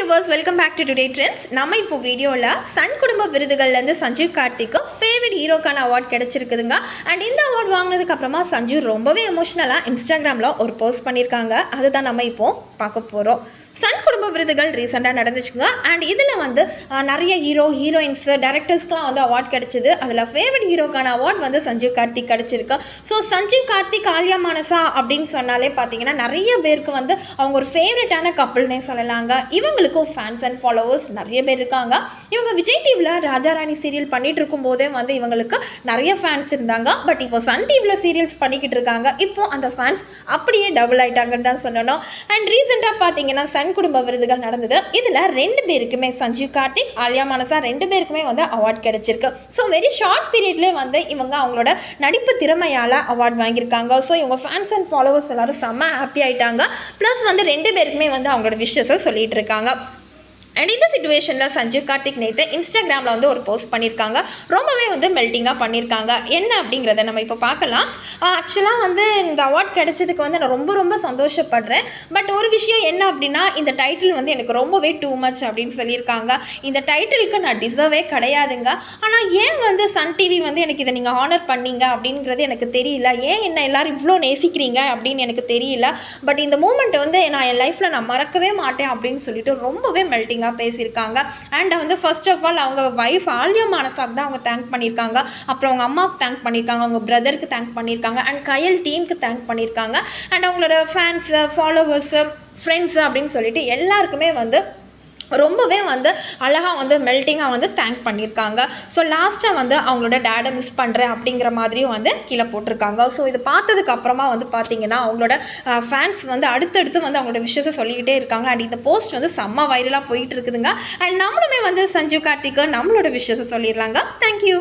Viewers, welcome back to today trends. நம்ம இப்போ வீடியோவில் சன் குடும்ப விருதுகள்லேருந்து சஞ்சீவ் கார்த்திக்கு ஃபேவரட் ஹீரோக்கான அவார்ட் கிடச்சிருக்குதுங்க. அண்ட் இந்த அவார்ட் வாங்கினதுக்கு அப்புறமா சஞ்சீவ் ரொம்பவே எமோஷ்னலாக இன்ஸ்டாகிராமில் ஒரு போஸ்ட் பண்ணியிருக்காங்க. அதுதான் நம்ம இப்போ பார்க்க போகிறோம். சன் குடும்ப விருதுகள் ரீசெண்டாக நடந்துச்சுங்க. அண்ட் இதில் வந்து நிறைய ஹீரோயின்ஸு டைரக்டர்ஸ்க்குலாம் வந்து அவார்ட் கிடச்சிது. அதில் ஃபேவரட் ஹீரோக்கான அவார்ட் வந்து சஞ்சீவ் கார்த்திக் கிடச்சிருக்கு. ஸோ சஞ்சீவ் கார்த்திக், ஆலியா மானசா அப்படின்னு சொன்னாலே பார்த்தீங்கன்னா நிறைய பேருக்கு வந்து அவங்க ஒரு ஃபேவரட்டான கப்பிள்னே சொல்லலாங்க. இவங்களுக்கும் ஃபேன்ஸ் அண்ட் ஃபாலோவர்ஸ் நிறைய பேர் இருக்காங்க. இவங்க விஜய் டிவியில் ராஜாராணி சீரியல் பண்ணிட்டு இருக்கும் போதே வந்து இவங்களுக்கு நிறைய ஃபேன்ஸ் இருந்தாங்க. பட் இப்போ சன் டிவியில் சீரியல்ஸ் பண்ணிக்கிட்டு இருக்காங்க. இப்போ அந்த ஃபேன்ஸ் அப்படியே டபுள் ஆகிட்டாங்கன்னு தான் சொல்லணும். அண்ட் ரீசெண்டாக பார்த்தீங்கன்னா சன் குடும்ப விருதுகள் நடந்தது. இதில் 2 பேருக்குமே, சஞ்சீவ் கார்த்திக், ஆலியா மானசா 2 பேருக்குமே வந்து அவார்ட் கிடைச்சிருக்கு. ஸோ வெரி ஷார்ட் பீரியட்லேயே வந்து இவங்க அவங்களோட நடிப்பு திறமையால் அவார்ட் வாங்கியிருக்காங்க. ஸோ இவங்க ஃபேன்ஸ் அண்ட் ஃபாலோவர்ஸ் எல்லாரும் செம்ம ஹாப்பி ஆகிட்டாங்க. ப்ளஸ் வந்து 2 பேருக்குமே வந்து அவங்களோட விஷஸை சொல்லிட்டு இருக்காங்க. அண்ட் இந்த சிச்சுவேஷனில் சஞ்சீவ் கார்த்திக் நேற்று இன்ஸ்டாகிராமில் வந்து ஒரு போஸ்ட் பண்ணியிருக்காங்க. ரொம்பவே வந்து மெல்ட்டிங்காக பண்ணியிருக்காங்க. என்ன அப்படிங்கிறத நம்ம இப்போ பார்க்கலாம். ஆக்சுவலாக வந்து இந்த அவார்ட் கிடைச்சதுக்கு வந்து நான் ரொம்ப சந்தோஷப்படுறேன். பட் ஒரு விஷயம் என்ன அப்படின்னா, இந்த டைட்டில் வந்து எனக்கு ரொம்பவே டூ மச் அப்படின்னு சொல்லியிருக்காங்க. இந்த டைட்டிலுக்கு நான் டிசர்வே கிடையாதுங்க. ஆனால் ஏன் வந்து சன் டிவி வந்து எனக்கு இதை நீங்கள் ஹானர் பண்ணீங்க அப்படிங்கிறது எனக்கு தெரியல. ஏன் என்ன எல்லோரும் இவ்வளோ நேசிக்கிறீங்க அப்படின்னு எனக்கு தெரியல. பட் இந்த மூமெண்ட் வந்து நான் என் லைஃப்பில் நான் மறக்கவே மாட்டேன் அப்படின்னு சொல்லிட்டு ரொம்பவே மெல்ட்டிங் பேசியிருக்காங்க. அண்ட் வந்து ஃபர்ஸ்ட் ஆஃப் ஆல் அவங்க வைஃப் ஆலியா மானசாக்கு தான் அவங்க தேங்க் பண்ணியிருக்காங்க. அப்புறம் அவங்க அம்மாவுக்கு தேங்க் பண்ணியிருக்காங்க, அவங்க பிரதருக்கு தேங்க் பண்ணியிருக்காங்க, அண்ட் கயல் டீமுக்கு தேங்க் பண்ணியிருக்காங்க. அண்ட் அவங்களோட ஃபேன்ஸு, ஃபாலோவர்ஸு, ஃப்ரெண்ட்ஸு அப்படின்னு சொல்லிட்டு எல்லாருக்குமே வந்து ரொம்பவே வந்து அழகாக வந்து மெல்ட்டிங்காக வந்து தேங்க் பண்ணியிருக்காங்க. ஸோ லாஸ்ட்டாக வந்து அவங்களோட டேடை மிஸ் பண்ணுறேன் அப்படிங்கிற மாதிரியும் வந்து கீழே போட்டிருக்காங்க. ஸோ இது பார்த்ததுக்கு அப்புறமா வந்து பார்த்தீங்கன்னா அவங்களோட ஃபேன்ஸ் வந்து அடுத்தடுத்து வந்து அவங்களோட விஷயத்தை சொல்லிக்கிட்டே இருக்காங்க. அண்ட் இந்த போஸ்ட் வந்து செம்ம வைரலாக போயிட்டு இருக்குதுங்க. அண்ட் நம்மளுமே வந்து சஞ்சீவ் கார்த்திக்கு நம்மளோட விஷயத்தை சொல்லிடலாங்க. தேங்க்யூ.